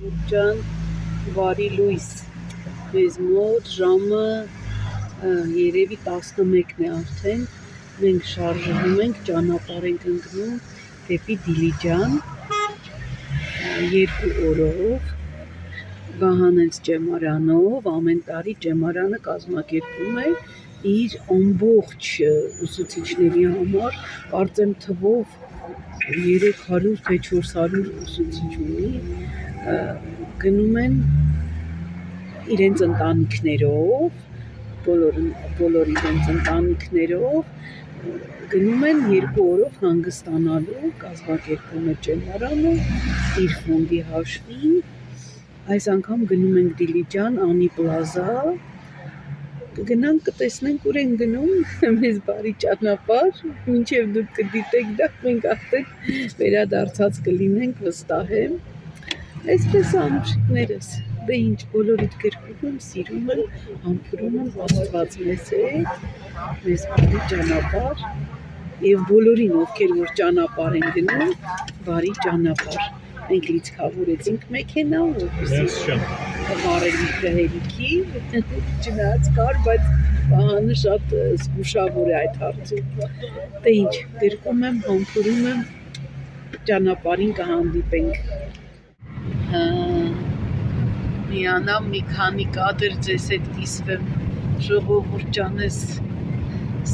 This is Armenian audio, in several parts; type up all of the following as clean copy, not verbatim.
Ջան, բարի լույս։ Մեզ մոտ ժամը երևի 11-ն է արդեն։ Մենք շարժվում ենք, ճանապարհ ենք ընկնում դեպի Դիլիջան 2 օրով Վահանենց ջեմարանով։ Ամեն տարի ջեմարանը կազմակերպում է իր ամբողջ ուսուցիչների համար, կարծեմ թվով 300 թե 400 ուսուցիչ ունի, գնում են իրենց ընտանիքներով, բոլոր իրենց ընտանիքներով գնում են 2 օրով հանգստանալու, կազմակերպում է ջեմարանը իր ֆոնդի հաշվին։ Այս անգամ գնում ենք Դիլիջան, Անի պլազա, կգնանք կտեսնենք ուր ենք գնում, մեզ բարի ճանապարհ, մինչև դուք կդիտեք դա, մենք արդեն վերադարձած կլինենք, վստահ եմ։ Այսպես անուշիկներս, դե ինչ, բոլորիդ գրկում եմ, սիրում եմ, համբուրում եմ, Աստված մեզ հետ, մեզ բարի ճանապարհ եւ բոլորին, ովքեր որ ճանապարհ են գնում, բարի ճանապարհ։ Մենք լիցքավորեցինք մեքենա, որպեսզի վարելիքը հերիքի, չնայած կար, բայց Վահանը շատ զգուշավոր է այդ հարցում։ Դե ինչ, գրկում եմ, համբուրում եմ, ճանապարհին կհանդիպենք։ Միանամ մի քանի կադր ձեզ հետ կիսվեմ, ժողովուրդ ջանես,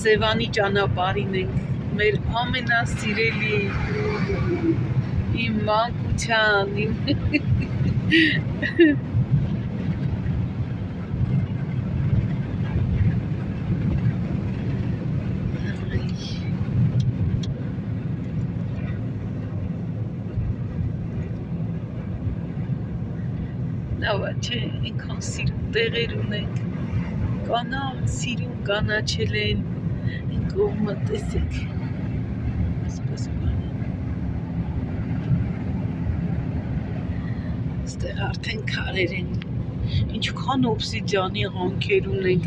Սևանի ճանապարհին ենք, մեր ամենասիրելի, իմ մանկության, լավա չէ, այնքան սիրուն տեղեր ունենք, կանանց սիրուն կանաչել են, այն կողմը տեսեք, այսպես բան, այստեղ արդեն քարեր են, ինչքան օբսիդիանի հանքեր ունենք,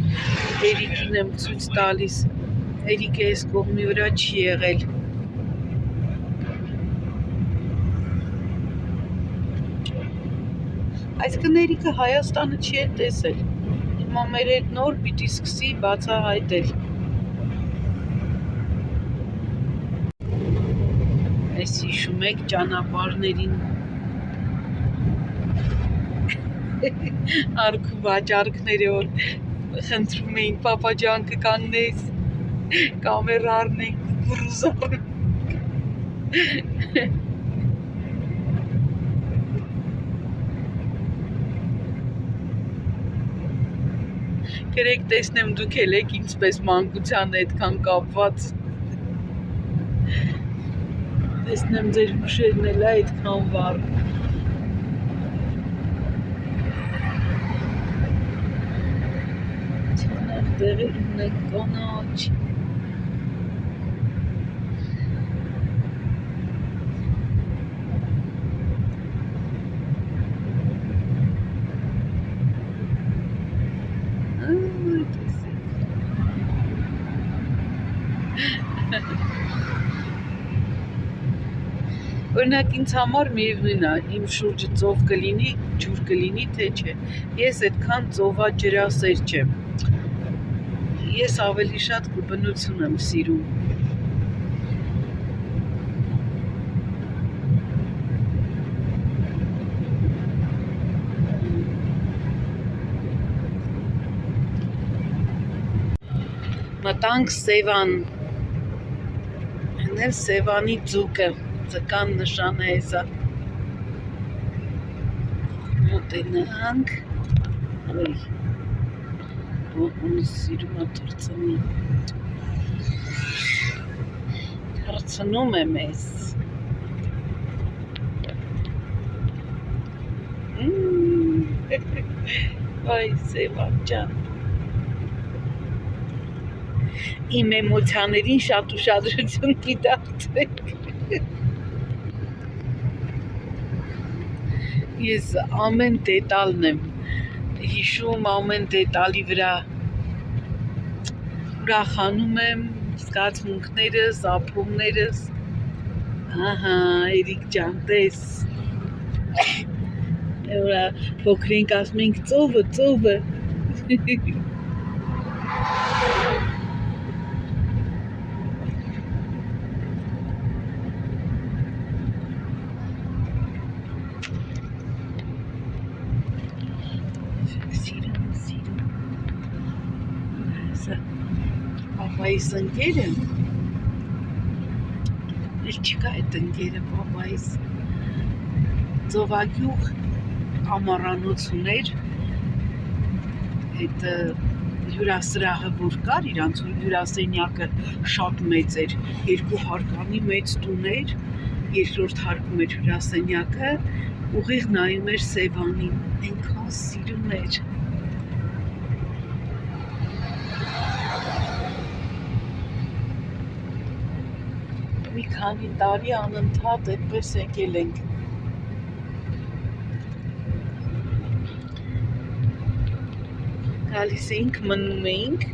Էրիկին եմ ցույց տալիս, Էրիկը այս կողմի վրա չի եղել։ Այսինքն Էրիկը Հայաստանը չի էլ տեսել, հիմա մեր հետ նոր պիտի սկսի բացահայտել։ Այս հիշում եք ճանապարհներին արք ու վաճառքները, որ խնդրում էին պապա ջան կկաննես, կամերա առնենք, բուրուզ առնենք։ Կերեք տեսնեմ դուք էլ եք ինչպես մանկության այդքան կապված, տեսնեմ ձեր հուշերն էլ այդքան վառ։ Չնայած տեղեր ունենք կանաչ։ Օրինակ ինձ համար միևնույն է, իմ շուրջը ծով կլինի, ջուր կլինի, թե չէ։ Ես այդքան ծովաջրասեր չեմ։ Ես ավելի շատ բնություն եմ սիրում։ Մտանք Սևան, հենց Սևանի ձուկը, ձկան նշանը հեսա, մոտենանք, ոյ, բողոնը սիրում է թրցնում է մեզ, վայ Սևան ջան, իմ էմոցիաներին շատ ուշադրություն դիտացեք։ Ես ամեն դետալն եմ հիշում, ամեն դետալի վրա ուրախանում եմ, զգացմունքներս, ապրումներս, ահա, Էրիկ ջան, տես, Ուրա փոքրինք ասում ենք ծովը Սիրում Սա պապայիս ընկերը Էլ չկա այդ ընկերը պապայիս Ծովագյուղ ամառանոց ուներ այդ հյուրասրահը որ կար իրանց հյուրասենյակը շատ մեծ էր երկու հարկանի մեծ տուն էր երկրորդ հարկում էր հյուրասենյակը ուղիղ նայում էր Սևանին այնքան սիրում էր մի քանի տարի անընդհատ այդպես եկել ենք գալիս էինք, մնում էինք,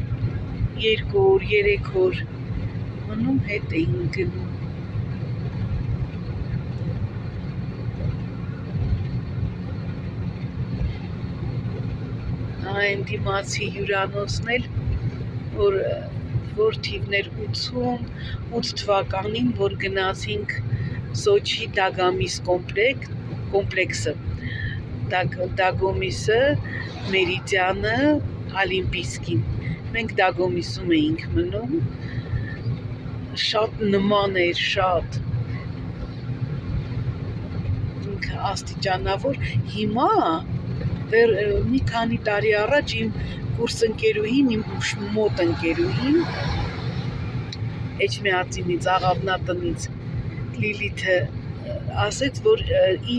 2 օր, 3 օր, մնում հետ էինք գնում։ Այն դիմացի հյուրանոցն էլ, որ թիվներ 88 թվականին, որ գնացինք Սոչի Դագամիս կոմպլեքսը, Դագոմիսը, Մերիդիանը, Օլիմպիսկին, մենք Դագոմիսում էինք մնում, շատ նման էր, շատ, ինքը աստիճանավոր, հիմա, մի քանի տարի առաջ իմ կուրս ընկերուհին, իմ մոտ ընկերուհին, Էջմիածինից, Աղավնատնից, Լիլիթը ասեց, որ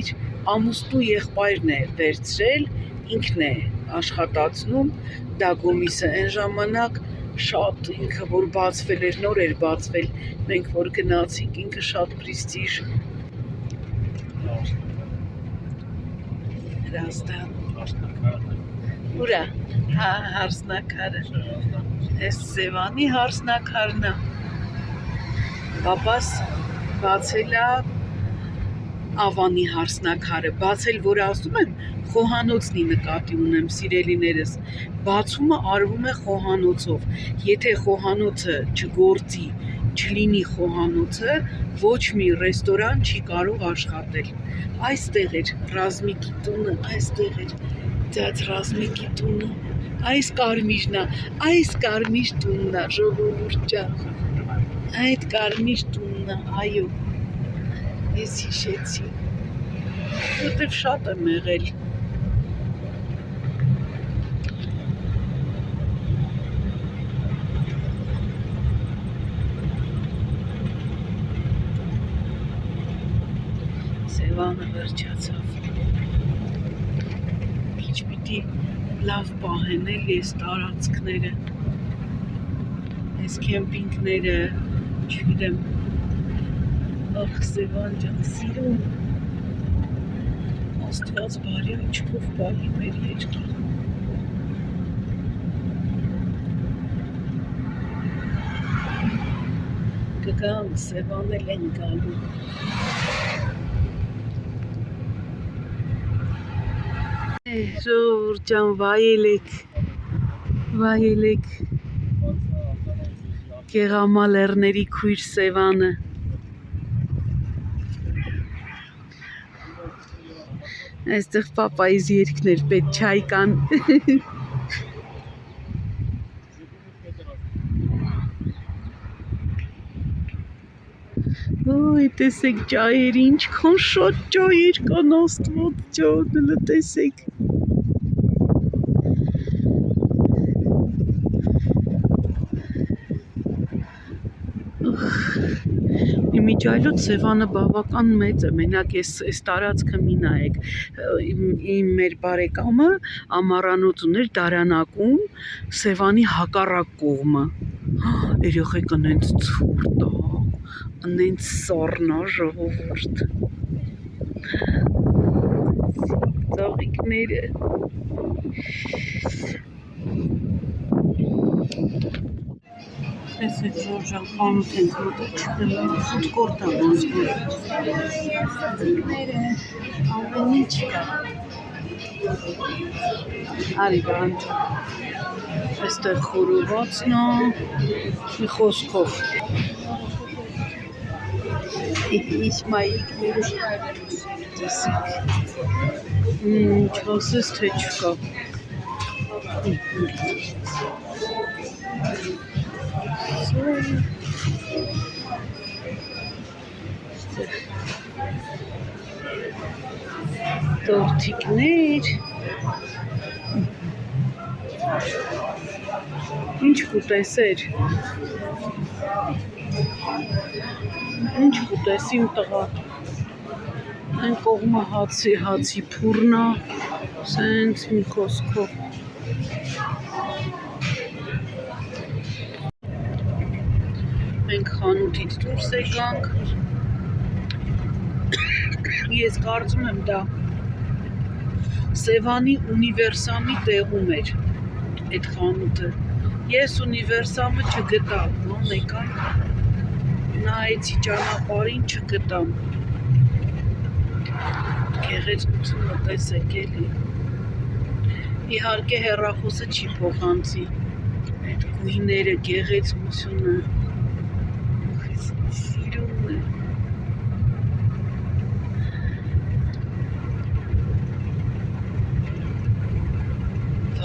իր ամուսնու եղբայրն է վերցրել, ինքն է աշխատացնում Դագոմիսը, այն ժամանակ շատ ինքը որ բացվել էր, նոր էր բացվել, մենք որ գնացինք, ինքը շատ պրեստիժ Հրաստան Ուրա, հարսնակարը, ես Սևանի հարսնակարն է, պապաս բացել է Ավանի հարսնակարը, բացել, որ ասում եմ, խոհանոցնի նկատի ունեմ, սիրելիներս, բացումը արվում է խոհանոցով, եթե խոհանոցը չգործի, չլինի խոհանոցը, ոչ մի ռեստորան չի կարող աշխատել, այստեղ էր Ռազմիկի տունը, այստեղ էր ձյաձ Ռազմիկի տունը, այս կարմիր տունն է, ժողովուրդ ջան, այդ կարմիր տունն է, այո, ես հիշեցի, որտև շատ եմ եղել, Սևանը վերջացավ, ինչ պիտի լավ պահեն էլ ես տարածքները, ես կեմպինգները, չգիտեմ, ախ Սևան ջան, սիրում, Աստված բարի աչքով պահի մեր երկիր, կգանք, Սևան էլ են գալու, Ժողովուրդ ջան, վայելեք Գեղամալերների քույր Սևանը Այստեղ պապայիս երգներ պետ չայ կան Ոյ, տեսեք ջայեր, ինչքան շատ ջայեր կան Աստված ջան, հլը տեսեք Իմիջայլոց Սևանը բավական մեծ է, մենակ այս տարածքը մի նայեք, իմ մեր բարեկամը ամառանոց ուներ Դարանակում, Սևանի հակառակ կողմը, երեխեք ընենց ցուրտ է, ընենց սառն է ժողովուրդ, ծաղիկները, Տեսեք ժորժան խանութ ենք մոտը չգնում, ֆուդկորտ է ոնց որ ծաղիկները, ամեն ինչ կա Արի բանջ։ Այստեղ խորովածն է, մի խոսքով։ Իսմայիլները տեսեք։ Չասես թե չկա։ Տորթիկներ։ Ինչ կուտեսեր։ Ինչ կուտես իմ տղա։ Այն կողմը հացի փուռն է, սենց մի խոսքով։ Մենք խանութից դուրս եկանք։ Ես կարծում եմ դա Սևանի ունիվերսամի տեղում էր այդ խանութը։ Ես ունիվերսամը չգտա, մեկան նայեցի ճանապարհին չգտամ։ Գեղեցկությունը տեսեք էլի։ Իհարկե հեռախոսը չի փոխանցի։ Այդ գույները, գեղեցկությունը։ Սիրուն է։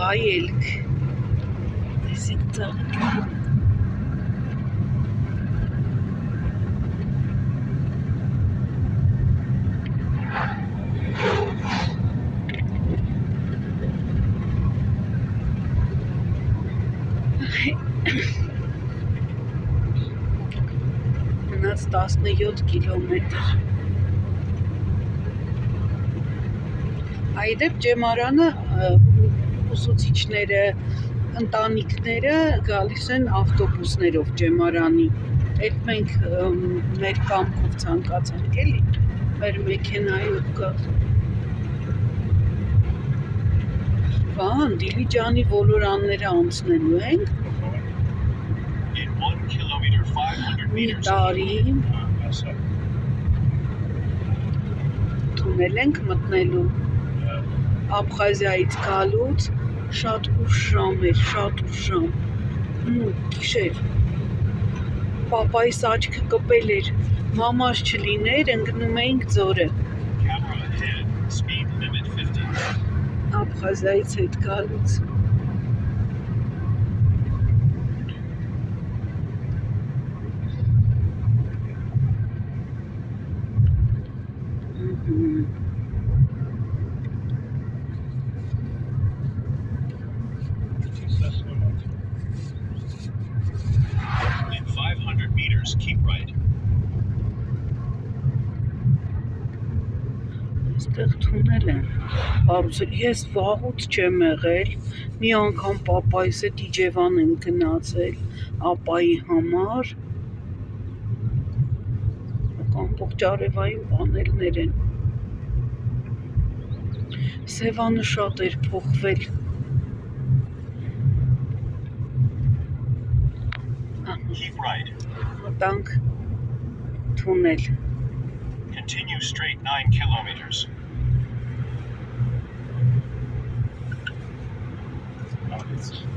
Վայելք։ Տեսեք ծաղիկը։ Մնաց 17 կիլոմետր։ Այդեպ Ջեմարանը ուսուցիչները, ընտանիքները գալիս են ավտոբուսներով Ջեմարանի։ Այդ մենք մեր կամքով ցանկացանք էլի, մեր մեքենայով գալ։ Վան, Դիլիջանի ոլորանները անցնելու ենք։ Մի տարի թունել ենք մտնելու Աբխազիայից գալուց շատ ուշ ժամ էր, շատ ուշ ժամ։ Գիշեր։ Պապայիս աչքը կպել էր, մամաս չլիներ, ընկնում էինք ձորը։ Աբխազիայից հետ գալուց։ In 500 meters, keep right. Այստեղ թունել են։ Ես վաղուց չեմ եղել, մի անգամ պապայիս հետ Իջևան եմ գնացել, ապայի համար։ Ամբողջ արևային պանելներ են։ Սևանը շատ էր փոխվել։ Keep right. Մտանք թունել։ Continue straight 9 kilometers.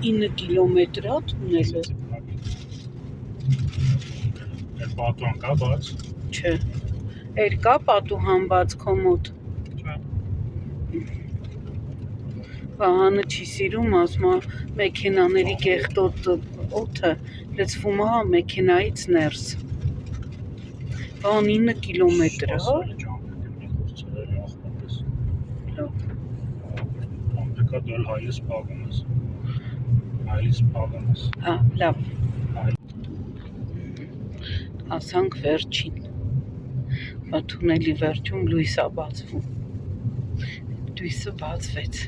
9 կիլոմետր է թունելը։ Պատուհան կա բաց։ Չէ։ Կա պատուհան բաց քո մոտ։ Վահանը չի սիրում, ասում է մեքենաների կեղտոտ օդը լցվում է մեքենայից ներս։ Բան 9 կիլոմետր է, հա։ Ամբեկա դել հայես պագում ես։ Հայես պագում ես։ Հա, լավ։ Ասանք վերջին։ Բա թունելի վերջում լույս է բացվում։ Լույսը բացվեց։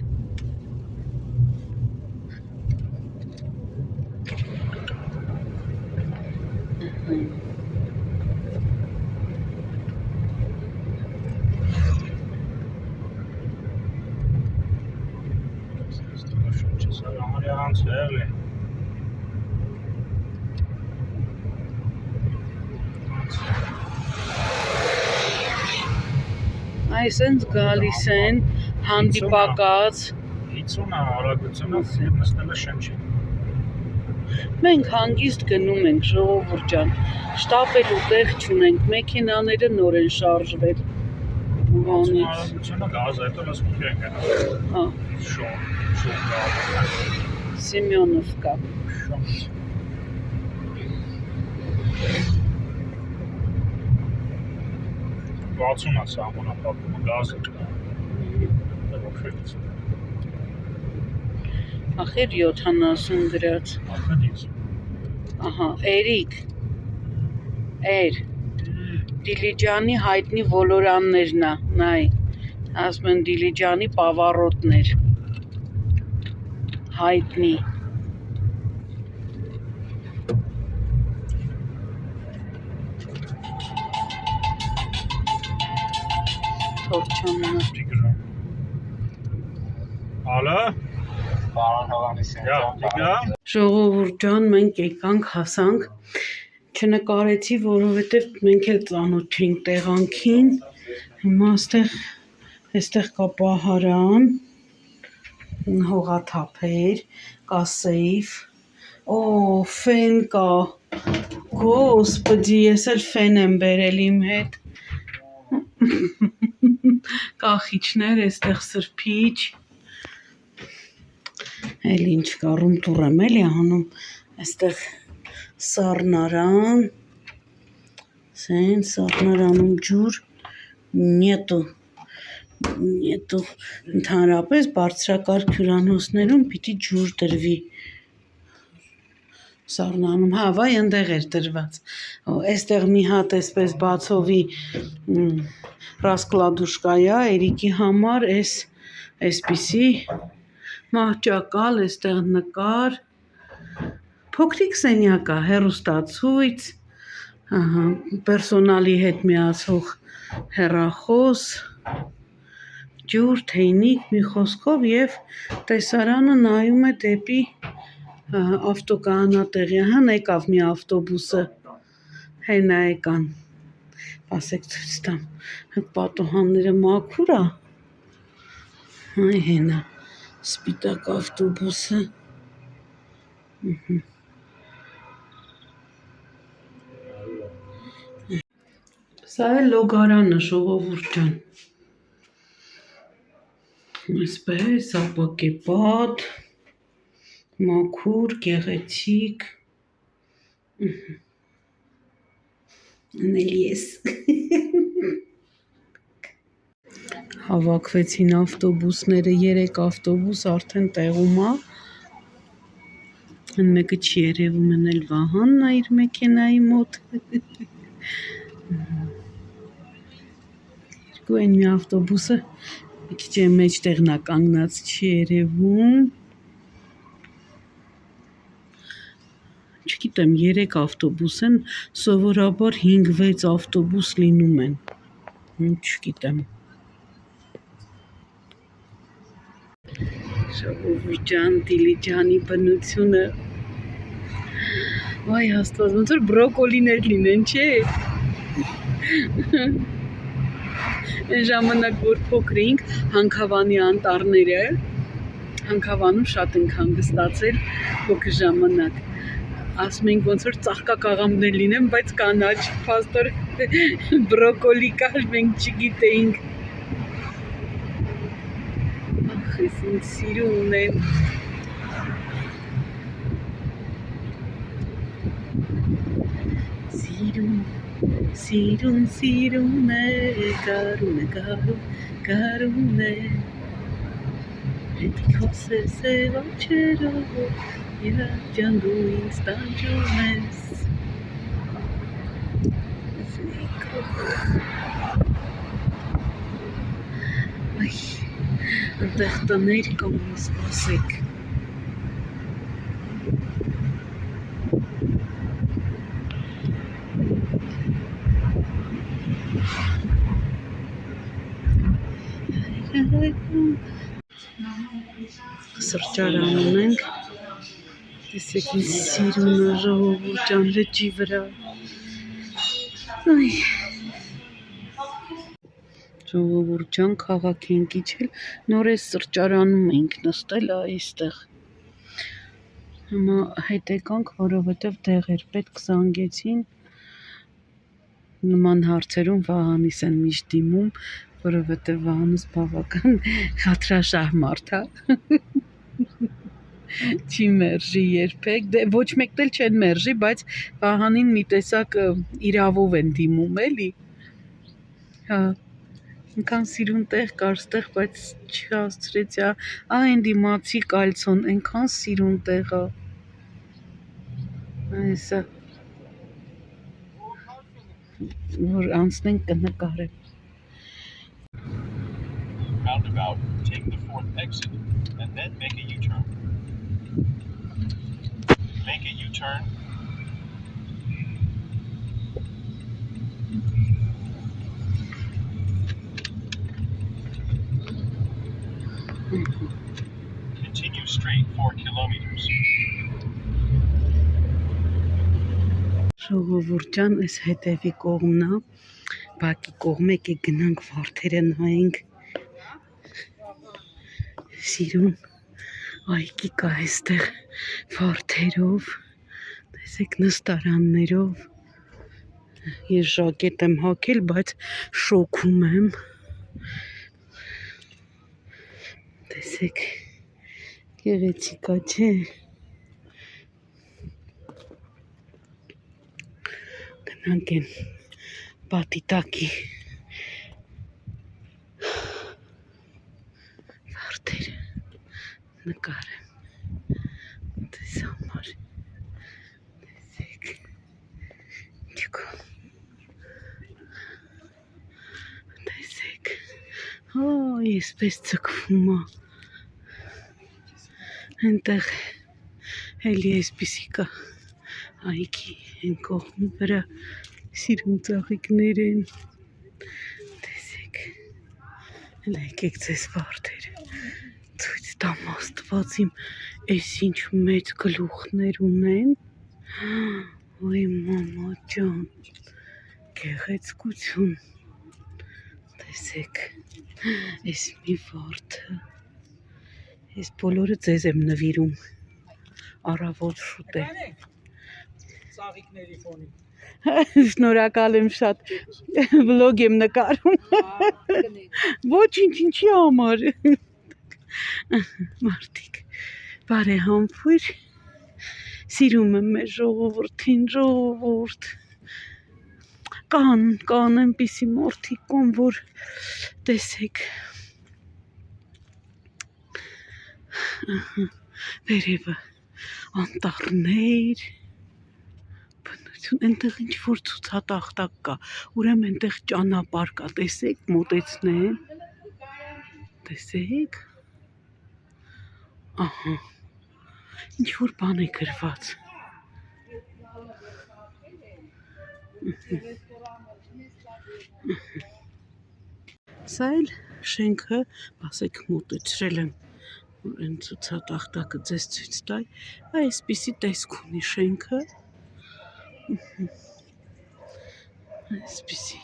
Այս ընդ գալիս են հանդիպակաց 50 արագությունով նստել է շնչին։ մենք հանգիստ գնում ենք ժողովուրդ ջան շտապելու տեղ չունենք մեքենաները նոր են շարժվել ուղանից Արագությունը գազը հետո լսում ենք հա շոկ Սեմյոնովկա 60-ա սահմանափակումը գազը ախեր 70 գրած ախնից ահա Էրիկ Դիլիջանի հայտնի ոլորաններն է նայ ասում են Դիլիջանի պավարոտներ հայտնի Թորչանն Տիգրան Ալա Պարոն Հովհաննիսյան, Ժողովուրդ ջան մենք եկանք հասանք չնկարեցի որովհետև մենք էլ ծանոթ չենք տեղանքին հիմա այստեղ կա պահարան հողաթափեր կա սեյֆ ֆեն կա Գոսպդի ես էլ ֆեն եմ բերել իմ հետ կախիչներ այստեղ սրբիչ էլ ինչ կա ռումտուր եմ էլի անում այստեղ սառնարան սառնարանում ջուր նետու ընդհանրապես բարձրակարգ հյուրանոցներում պիտի ջուր դրվի սառնանում վայ ընդեղ էր դրված այստեղ մի հատ էսպես բացովի ռասկլադուշկայա Էրիկի համար էսպիսի մահճակալ այստեղ նկար փոքրիկ սենյակ է հեռուստացույց պերսոնալի հետ միացող հեռախոս ջուր թեյնիկ մի խոսքով եւ տեսարանը նայում է դեպի ավտոկայանատեղի եկավ մի ավտոբուսը հենա եկան ասեք ցույց տամ պատուհանները մաքուր է այ հենա սպիտակ ավտոբուսը Սա է լոգարանը ժողովուրդ ջան այսպես ապակեպատ մաքուր գեղեցիկ Անելի ես Հավաքվեցին ավտոբուսները 3 ավտոբուս արդեն տեղում է Այն մեկը չի երևում են էլ Վահանն է իր մեքենայի մոտ Երկու են մի ավտոբուսը մի քիչ մեջտեղն է կանգնած չի երևում Չգիտեմ 3 ավտոբուս են սովորաբար 5-6 ավտոբուս լինում են չգիտեմ Ժողովուրդ ջան Դիլիջանի բնությունը Վայ Աստված ոնց որ բրոկոլիներ լինեն չէ Այն ժամանակ որ փոքր էինք Հանքավանի անտառները Հանքավանում շատ ենք հանգստացել փոքր ժամանակ ասում ենք ոնց որ ծաղկակաղամներ լինեն բայց կանաչ փաստոր բրոկոլի կար մենք չգիտեինք Ախ ինձ սիրուն է Սիրուն է գարուն է Հետք հոսեր սև աչերով Երջան դու ինձ տանջում ես Այնտեղ տներ կամ սպասեք Սրճարան ունենք Տեսեք ինձ սիրուն է ժողովուրդ ջան լճի վրա Ժողովուրդ ջան, քաղաք ենք իջել, նոր էս սրճարանում ենք նստել այստեղ։ Հիմա հետ եկանք, որովհետև դեղ էր պետք զանգեցին։ Նման հարցերում Վահանիս են միշտ դիմում, որովհետև Վահանս բավական խաթրաշահ մարդ է։ Չի մերժի երբեք, դե ոչ մեկն էլ չեն մերժի, բայց Վահանին մի տեսակ իրավով են դիմում, էլի։ Հա, ինքան սիրուն տեղ կար ստեղ, բայց չհասցրեցի, այն դիմացի կալցոն, այնքան սիրուն տեղ է։ Այսա, որ անցնենք կնկարեմ։ Roundabout, take the 4th exit, and then make a U-turn. Make a U-turn. Continue straight 4 kilometers. Ժողովուրդ ջան, այս հետևի կողմն է, բակի կողմ եկեք գնանք վարդերը նայենք։ Սիրուն այգի կա այստեղ վարդերով, տեսեք նստարաններով։ Ես ժակետ եմ հագել, բայց շոքում եմ։ Տեսեք, գեղեցիկ է, չէ՞։ Գնանք են պատի տակի վարդերը նկարեմ դες համար, տեսեք, չկա, տեսեք, եսպես ծկվում է, ենտեղ էլի եսպիսի կա այգի են կողմի վրա սիրուն ծաղիկներ են, տեսեք, լայքեք ձեզ վարդերը, ցույց տամ Աստված իմ, էս ինչ մեծ գլուխներ ունեն, ոյ մամա ջան, գեղեցկություն, տեսեք, էս մի վարդը, ես բոլորը ձեզ եմ նվիրում, առավոտ շուտ է։ Ծաղիկների ֆոնին։ Շնորհակալ եմ շատ, վլոգ եմ նկարում, ոչինչ, ինչի համար, մարդիկ, բարեհամբույր, սիրում եմ մեր ժողովրդին, ժողովուրդ, կան այնպիսի մարդիկ կան, որ տեսեք, վերևը անտառներ, այնտեղ ինչ-որ ցուցատախտակ կա, ուրեմն այնտեղ ճանապարհ կա, տեսեք, մոտեցնեմ, տեսեք, ահա, ինչ-որ բան է գրված, սա էլ շենքը, ասեք մոտեցրել եմ, որ այն ցուցատախտակը ձեզ ցույց տայ, այսպիսի տեսք ունի շենքը, այսպիսի,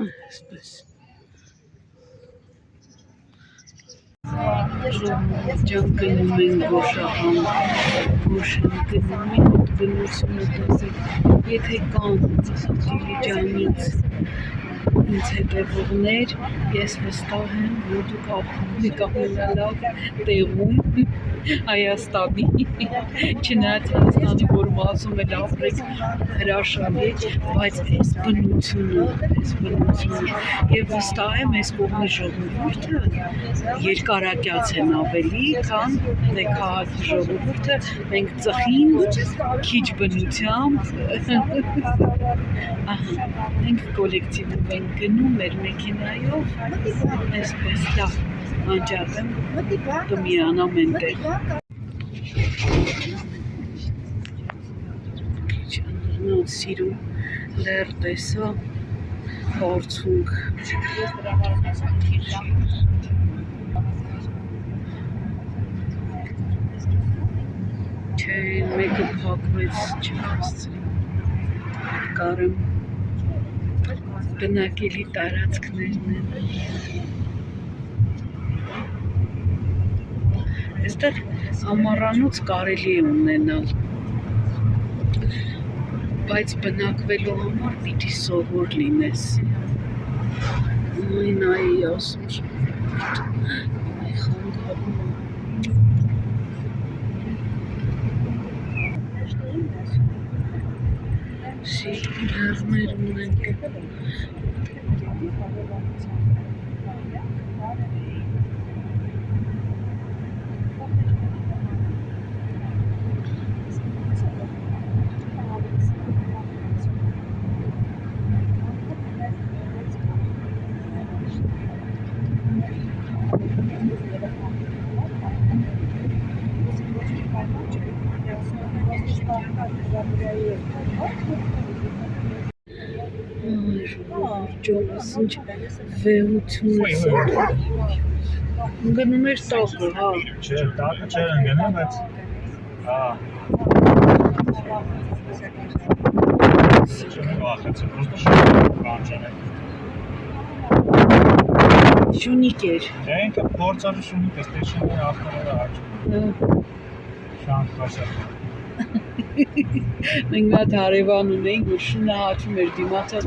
այսպես, ջան գնում են գոշահան, գոշան գնում են, ոտ գնությունը տեսեք, եթե կան Դիլիջանից ինձ հետևողներ, ես վստահ եմ, որ դուք ապրում ամենալավ տեղում Հայաստանի, չնայած Հայաստանի, որ ասում են ապրեք հրաշալի, բայց այս բնությունը, եւ վստահ եմ այս կողմի ժողովուրդը երկարակյաց են ավելի, քան քաղաքի ժողովուրդը, մենք ծխին, քիչ բնությամբ, մենք կոլեկտիվով ենք գնում մեր մեքենայով, այսպես լավ անջատեմ, կմիանամ ենտեղ։ Քիչ սիրում լեր տեսա, հարցունք։ Չէ, մեկը փակվեց, չհասցրի, կարեմ բնակելի տարածքներն են։ Այստեղ ամառանոց կարելի է ունենալ, բայց բնակվելու համար պիտի սովոր լինես։ Այն այ ասում այ խանգարում է։ Շիրմեր ունենք։ Ջոնս ինչ վեհություն է։ Գնում էր տակը, հա։ Չէ, տակը չէր ընկնում, բայց հա։ Չեմ վախեցել, просто շունիկ Շունիկ էր։ Դե ինքը փորձարու շունիկ է, ստեյշնի ավտոները աճում։ Շանս խաշա։ Մենք մի հատ հարևան ունեինք, որ շունը հաճում էր դիմացած։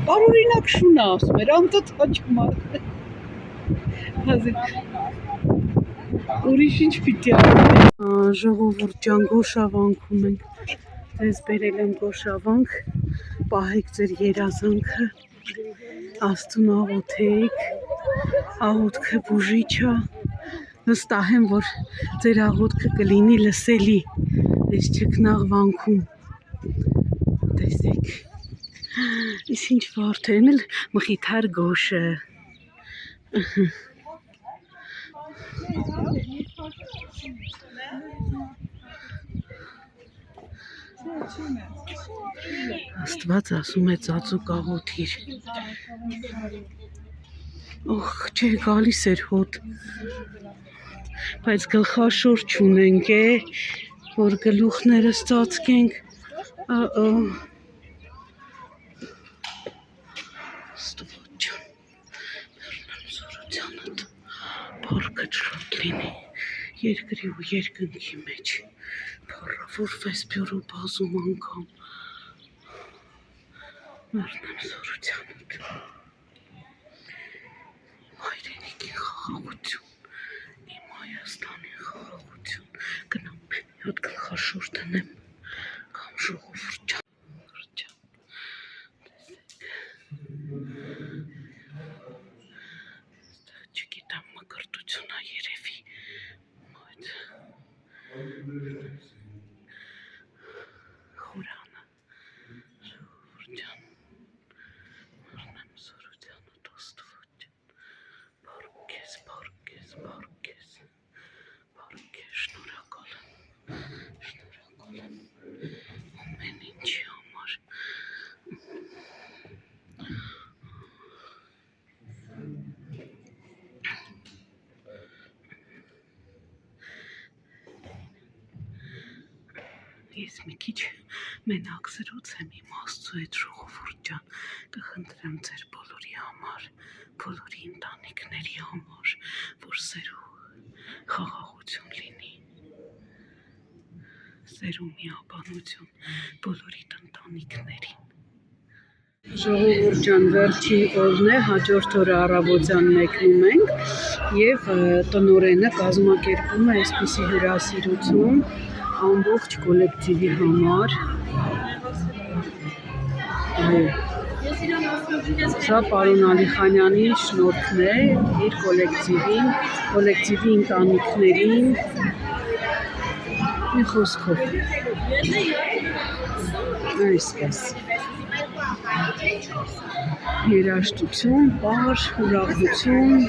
Բարօրինակ շուն է ասում էր, անդադ հաճում է։ Ուրիշ ինչ պիտի արվի։ Ժողովուրդ ջան, Գոշավանքում ենք։ Ձեզ բերել եմ Գոշավանք, պահեք ձեր երազանքը, Աստծուն աղոթեք, աղոթքը բուժիչ է, վստահ եմ, որ ձեր աղոթքը կլինի լսելի այս չքնաղ վանքում։ Տեսեք, իս ինչ վարդերն էլ մխիթար Գոշը։ Աստված ասում է ծածուկ աղոթիր։ Օխ, չէ, գալիս էր հոտ, բայց գլխաշոր չունենք է, որ գլուխներս ծածկենք, Աստված ջան, մեռնեմ զորությանդ, փառքը ջրոտ լինի, երկրի ու երկնքի մեջ, փառավոր վեսպյուրու բազում անգամ, մեռնեմ զորությանդ, իմ հայրենիքին խաղաղություն, իմ Հայաստանի խաղաղություն, գնամ հատ գլխաշոր դնեմ, կամ ժողովուրդ ջան, չգիտեմ մկրտություն է երևի, խորանը, ժողովուրդ ջան, մեռնեմ զորությանդ Աստված ջան, բարքես, բարքես, բարքես, բարքես, շնորհակալ եմ ամեն ինչի համար։ Ես մի քիչ մենակ զրուցեմ իմ Աստծու հետ, ժողովուրդ ջան, կխնդրեմ ձեր բոլորի համար, բոլորի ընտանիքների համար, որ սեր ու խաղաղություն լինի, սեր ու միաբանություն բոլորի ընտանիքներին։ Ժողովուրդ ջան, վերջին օրն է, հաջորդ օրը առավոտյան մեկնում ենք եւ տնօրենը կազմակերպում է այսպիսի հյուրասիրություն ամբողջ կոլեկտիվի համար։ Սա պարոն Ալիխանյանի շնորհքն է իր կոլեկտիվին, կոլեկտիվի ընտանիքներին, մի խոսքով, այսպես, երաժշտություն, պար, ուրախություն,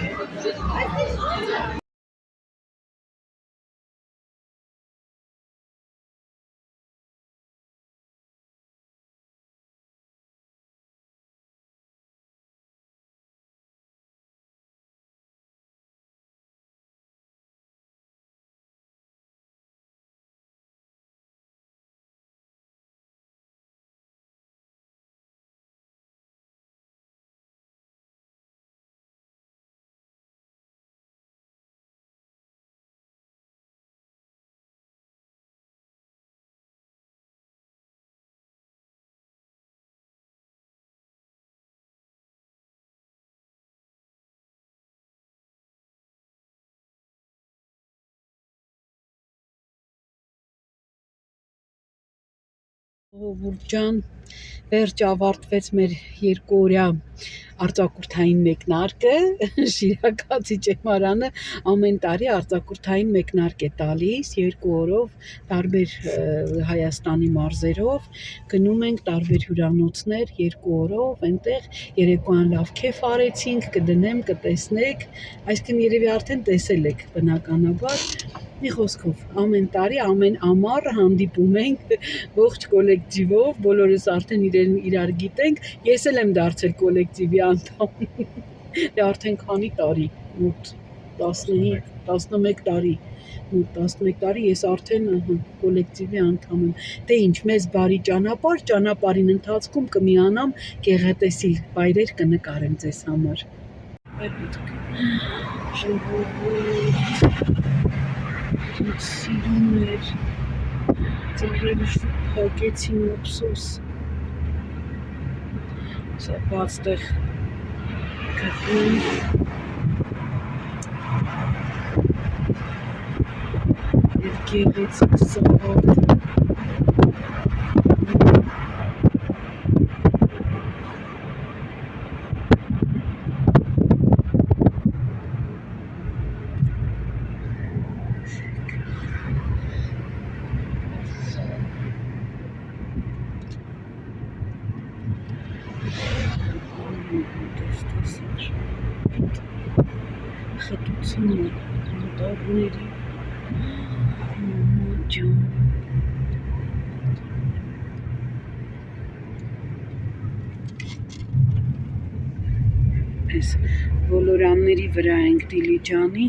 Ժողովուրդ ջան, վերջ ավարտվեց մեր երկօրյա արձակուրդային մեկնարկը, Շիրակացի ճեմարանը ամեն տարի արձակուրդային մեկնարկ է տալիս 2 օրով տարբեր Հայաստանի մարզերով, գնում ենք տարբեր հյուրանոցներ 2 օրով, այնտեղ երեկոյան լավ քեֆ արեցինք, կդնեմ, կտեսնեք, այսինքն երևի արդեն տեսել եք բնականաբար, մի խոսքով ամեն տարի, ամեն ամառ հանդիպում ենք ողջ կոլեկտիվով, բոլորս արդեն իրար գիտենք, ես էլ եմ դարձել կոլեկտիվի անդամ, դե արդեն քանի տարի, մոտ 11 տարի, մոտ 11 տարի ես արդեն կոլեկտիվի անդամ եմ, դե ինչ, մեզ բարի ճանապարհ, ճանապարհին ընթացքում կմիանամ գեղատեսիլ վայրեր կնկարեմ ձեզ համար, ժողովուրդ, սիրուն էր, ծաղրերը շուտ փակեցին ափսոս, սա բաց տեղ գտնում, և գեղեցիկ սաղարդ, խտությունը մոտավորների ջան այս ոլորանների վրա ենք Դիլիջանի,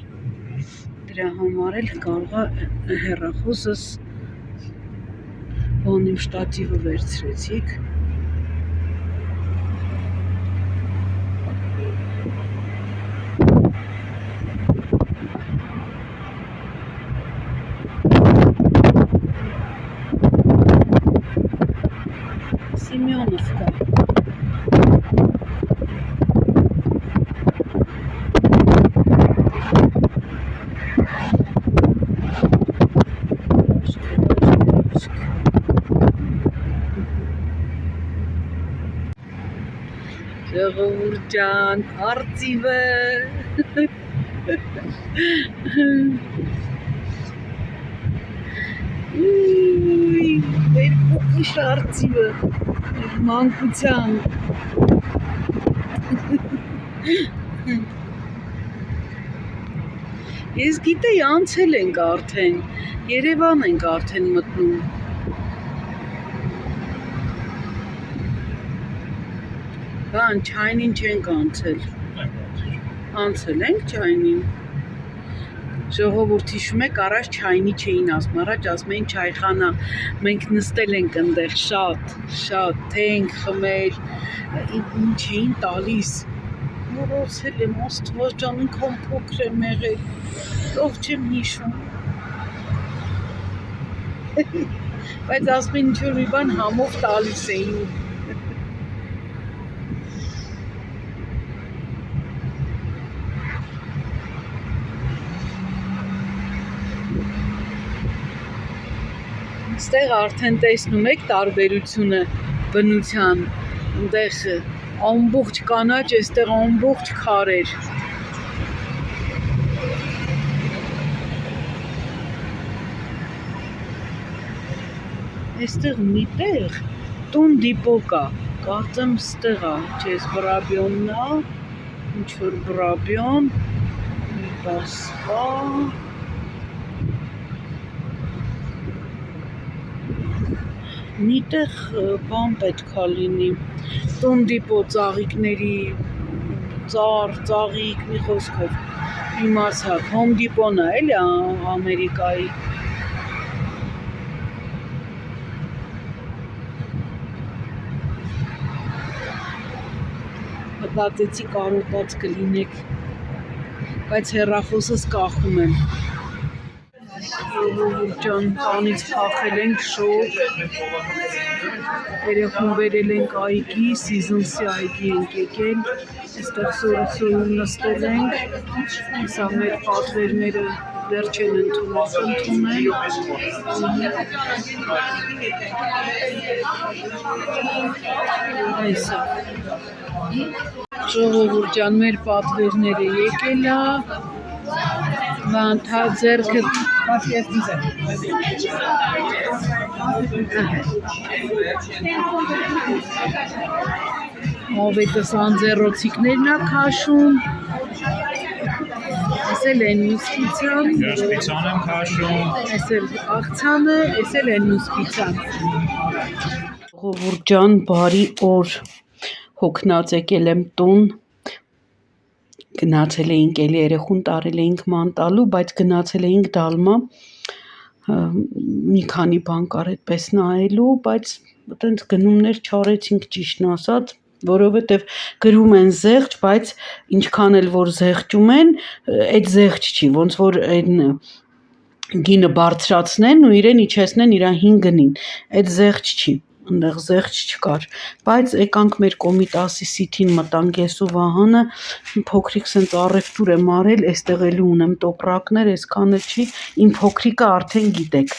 դրա համար էլ կարող է հեռախոսս բանիմ շտատիվը վերցրեցիք, Սիմեոնով կա, ժողովուրդ ջան, արծիվը, մեր փոքրիշ արծիվը, մանկության, ես գիտեի անցել ենք արդեն, Երևան ենք արդեն մտնում, բան չայնին չենք անցել ենք չայնին, ժողովուրդ հիշում եք առաջ չայնի չէին ասում, առաջ ասում էին չայխանա, մենք նստել ենք ընդեղ շատ, թե ենք խմել, ինչ էին տալիս, մոռացել եմ, Աստված ջան, ինքան փոքր եմ եղել, ով չեմ հիշում, բայց ասում են ինչ-որ մի բան համով տալիս էին, Այստեղ արդեն տեսնում եք տարբերությունը բնության, այնտեղ ամբողջ կանաչ, այստեղ ամբողջ քարեր։ Այստեղ մի տեղ տուն դիպո կա, կարծեմ ստեղ է, չես բրաբյոնն է, ինչ-որ բրաբյոն, մի բասպա, միտեղ բան պետք է լինի, տուն դիպո ծաղիկների, ծաղիկ, մի խոսքով, իմացակ, հոմ դիպոն է, էլի Ամերիկայի, մտածեցի կարոտած կլինեք, բայց հեռախոսս կախում եմ, ջան, տանից փախել ենք շոկ, երեխուն բերել ենք այգի, Սիզնսի այգի ենք եկել, այստեղ սորություն նստել ենք, սա մեր պատվերները դեռ չեն ընդունել։ Այսա ժողովուրդյան մեր պատվերները եկել է, վանթա ձերքը Ավետս անձեռոցիկներն է քաշում, ես էլ են մյուս պիցան, Պիցան եմ քաշում, ես էլ աղցանը, ես էլ են մյուս պիցան։ Ժողովուրդյան բարի օր, հոգնած եկել եմ տուն, գնացել էինք էլի երեխուն տարել էինք ման տալու, բայց գնացել էինք դալմա, մի քանի բան կար այդպես նայելու, բայց այտենց գնումներ չարեցինք ճիշտն ասած, որովհետև գրում են զեղչ, բայց ինչքան էլ որ զեղչում են, այդ զեղչ չի, ոնց որ այն գինը բարձրացնեն ու իրեն իջեցնեն իր հին գնին, այդ զեղչ չի, այնտեղ զեղչ չկար, բայց եկանք մեր կոմիտասի սիթին մտանք ես ու Վահանը, փոքրիկ սենց առևտուր եմ արել, այստեղ էլի ունեմ տոպրակներ, այսքանը չի, իմ փոքրիկը արդեն գիտեք,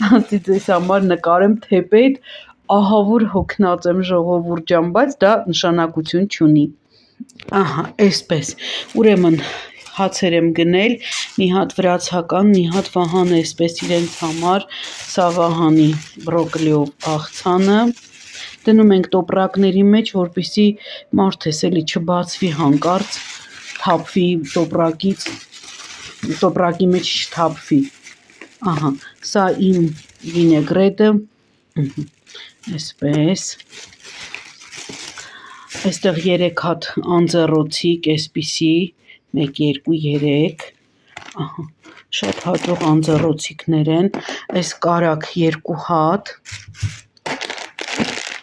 ասի ձեզ համար նկարեմ թեպետ, ահա որ հոգնած եմ ժողովուրդ ջան, բայց դա նշանակություն չունի, ահա, այսպես, ուրեմն հացեր եմ գնել, մի հատ վրացական, մի հատ Վահանը այսպես իրենց համար, սա Վահանի բրոկլիով աղցանը, դնում ենք տոպրակների մեջ, որպեսզի մարդես էլի չբացվի հանկարծ, թափվի տոպրակի մեջ չթափվի, ահա, սա իմ վինեգրետը, այսպես, այստեղ 3 հատ անձեռոցիկ, այսպիսի, 1, 2, 3, ահա, շատ հաջող անձեռոցիկներ են, այս կարակ 2 հատ,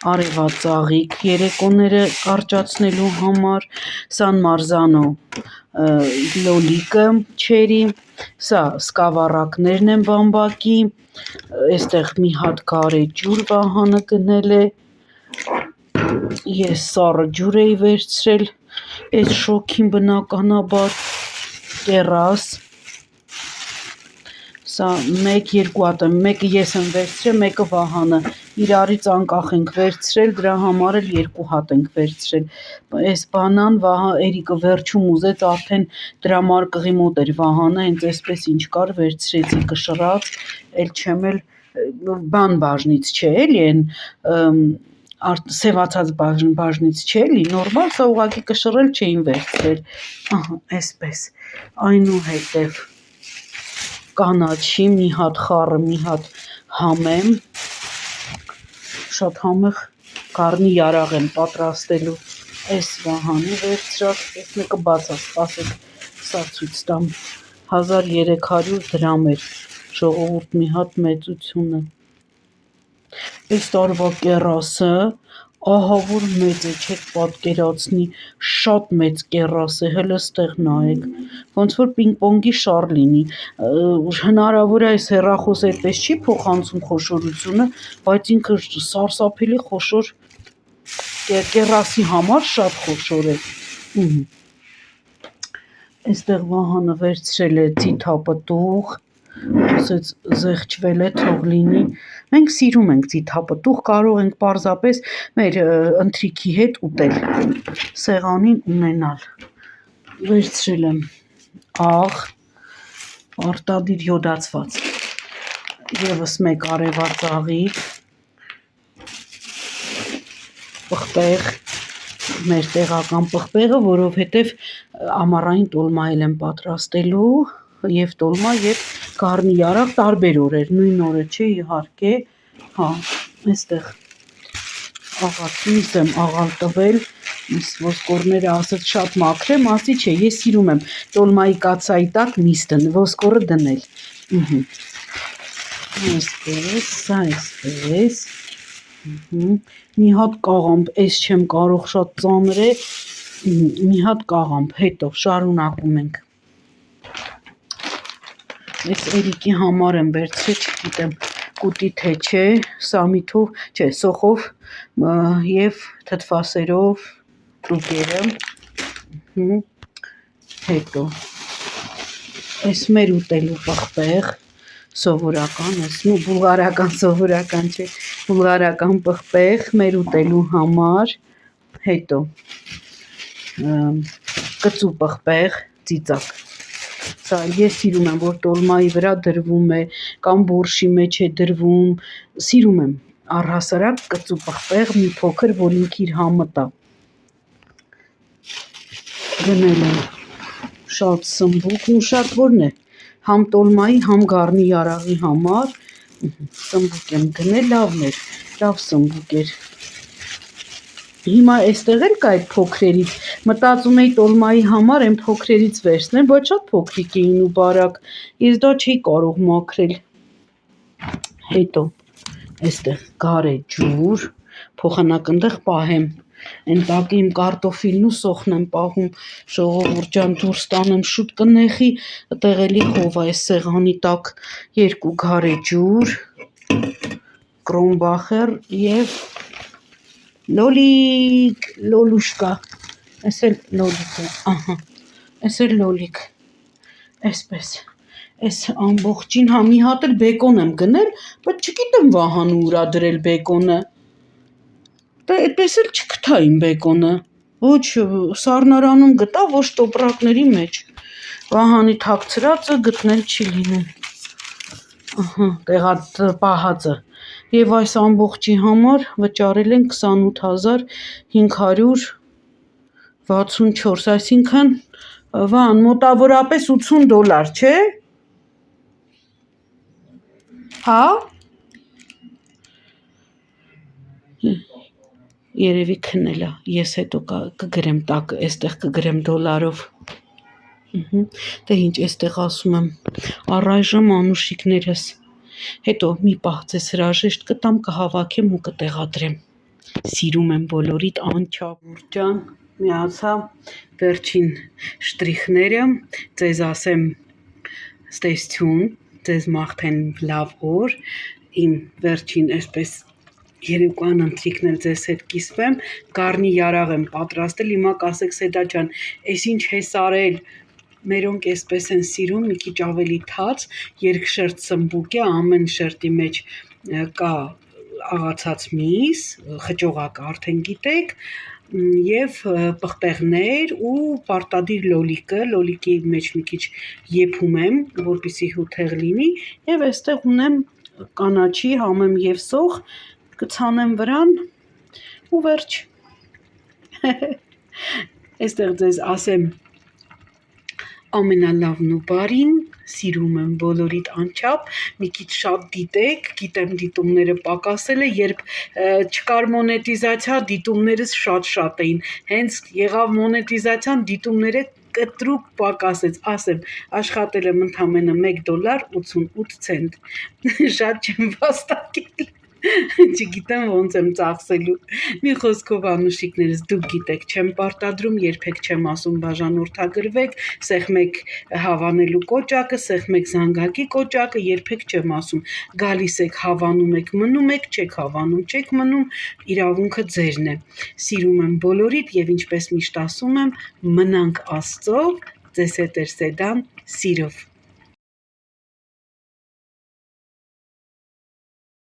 արևածաղիկ երեկոները կարճացնելու համար, Սան Մարզանո լոլիկը չերի, սա սկավառակներն են բամբակի, այստեղ մի հատ կարե ջուր Վահանը գնել է, ես սառը ջուր էի վերցրել, այս շոքին բնականաբար, կեռաս, սա 1, 2 հատ եմ, մեկը ես եմ վերցրել, մեկը Վահանը, իրարից անկախ ենք վերցրել, դրա համար էլ 2 հատ ենք վերցրել, այս բանան Էրիկը վերջում ուզեց արդեն դրամարկղի մոտ էր Վահանը, հենց այսպես ինչ կար վերցրեցի կշռած, էլ չեմ էլ բան բաժնից չէ էլի են, սևացած բաժնից չէ էլի, նորմալ, սա ուղղակի կշռել չէին վերցրել, ահա, այսպես, այնուհետև կանաչի, մի հատ խառը, մի հատ համ եմ, շատ համեղ գառնի ярաղ եմ պատրաստելու, այս Վահանի վերցրած, այս մեկը բացա, սպասեք, սա ցույց տամ, 1300 դրամ էր, ժողովուրդ մի հատ մեծությունը, այս տարվա կեռասը, ահա որ մեծ է, չեք պատկերացնի, շատ մեծ կեռաս է, հələ ստեղ նայեք, ոնց որ պինգ-պոնգի շար լինի, հնարավոր է այս հեռախոսը այդպես չի փոխանցում խոշորությունը, բայց ինքը սարսափելի խոշոր կեռասի համար շատ խոշոր է, այստեղ Վահանը վերցրել է ձիթապտուղ, ասեց զեղչվել է թող լինի, մենք սիրում ենք ձիթապտուղ, կարող ենք պարզապես մեր ընթրիքի հետ ուտել, սեղանին ունենալ, վերցրել եմ աղ, արտադիր յոդացված, ևս մեկ արևածաղիկ, պղպեղ, մեր տեղական պղպեղը, որովհետև ամառային տոլմա էլ եմ պատրաստելու, և տոլմա և գառնի ярաղ տարբեր օրեր, նույն օրը չէ իհարկե, հա, այստեղ աղացնից եմ աղալ տվել, ոսկորները ասեց շատ մաքրեմ, ասի չէ, ես սիրում եմ տոլմայի կացայի տակ միս ոսկորը դնել, այսպես, սա այսպես, մի հատ կաղամբ, այս չեմ կարող շատ ծանր է, մի հատ կաղամբ, հետո շարունակում ենք, այս Էրիկի համար եմ վերցրել, չգիտեմ, կուտի թե չէ, սամիթով, չէ, սոխով և թթվասերով տուկերը, հետո Այս մեր ուտելու պղպեղ սովորական, այս բուլղարական սովորական չէ, բուլղարական պղպեղ մեր ուտելու համար, հետո կծու պղպեղ ծիծակ։ Սա ես սիրում եմ, որ տոլմայի վրա դրվում է կամ բորշի մեջ է դրվում, սիրում եմ առհասարակ կծու պղպեղ մի փոքր, որ ինքը իր համը տա։ Գնել եմ շատ սմբուկ ու շատ որն է, համ տոլմայի, համ գառնի արաղի համար, սմբուկ եմ գնել, լավն էր, լավ սմբուկ էր։ Հիմա այստեղ էլ կա այդ փոքրերից, մտածում էի տոլմայի համար այն փոքրերից վերցնեմ, բայց շատ փոքրիկ էին ու բարակ, ես դա չէի կարող մաքրել։ Հետո այստեղ գարե ջուր, փոխանակ ընդեղ պահեմ, այն տակ իմ կարտոֆիլն ու սոխն եմ պահում, ժողովուրդ ջան դուրս տանեմ շուտ կնեխի, այդտեղ էլի խով է այս սեղանի տակ 2 գարե ջուր, կրոմբախեր եւ լոլիկ, լոլուշկա, այս էլ լոլիկ է, ահա, այս էլ լոլիկ, այսպես, այս ամբողջին հա մի հատ էլ բեկոն եմ գնել, բայց չգիտեմ Վահանը ուրա դրել բեկոնը, դա այդպես էլ չգտա իմ բեկոնը, ոչ սառնարանում գտա, ոչ տոպրակների մեջ, Վահանի թաքցրածը գտնել չի լինում, ահա, տեղած պահածը, և այս ամբողջի համար վճարել են 28564, այսինքն Վահան մոտավորապես $80, չէ՞, հա, երևի քնել է, ես հետո կգրեմ տակ, այստեղ կգրեմ դոլարով, դե ինչ այստեղ ասում եմ, առայժմ անուշիկներս, հետո մի պահ ձեզ հրաժեշտ կտամ, կհավաքեմ ու կտեղադրեմ, սիրում եմ բոլորիդ անչափ ջան, միացա վերջին շտրիխները, ձեզ ասեմ ստեսություն, ձեզ մաղթեն լավ օր, իմ վերջին այսպես երեկոյան ընթրիքն էլ ձեզ հետ կիսվեմ, գառնի ярաղ եմ պատրաստել, հիմա կասեք Սեդա ջան, այս ինչ ես արել, մերոնք այսպես են սիրում, մի քիչ ավելի թաց, երկշերտ սմբուկ է, ամեն շերտի մեջ կա աղացած միս, խճողակը արդեն գիտեք, և պղպեղներ ու պարտադիր լոլիկը, լոլիկի մեջ մի քիչ եփում եմ, որպեսզի հութեղ լինի, և այստեղ ունեմ կանաչի, համեմ և սոխ, կցանեմ վրան ու վերջ, այստեղ ձեզ ասեմ ամենալավն ու բարին, սիրում եմ բոլորիդ անչափ, մի քիչ շատ դիտեք, գիտեմ դիտումները պակասել է, երբ չկար մոնետիզացիա, դիտումներս շատ էին, հենց եղավ մոնետիզացիան, դիտումները կտրուկ պակասեց, ասեմ, աշխատել եմ ընդամենը $1.88, շատ չեմ վաստակել, չգիտեմ ոնց եմ ծախսելու, մի խոսքով անուշիկներս դուք գիտեք, չեմ պարտադրում, երբեք չեմ ասում բաժանորդագրվեք, սեղմեք հավանելու կոճակը, սեղմեք զանգակի կոճակը, երբեք չեմ ասում, գալիս եք հավանում եք, մնում եք, չեք հավանում, չեք մնում, իրավունքը ձերն է, սիրում եմ բոլորիդ և ինչպես միշտ ասում եմ, մնանք Աստծով, ձեզ հետ էր Սեդան, սիրով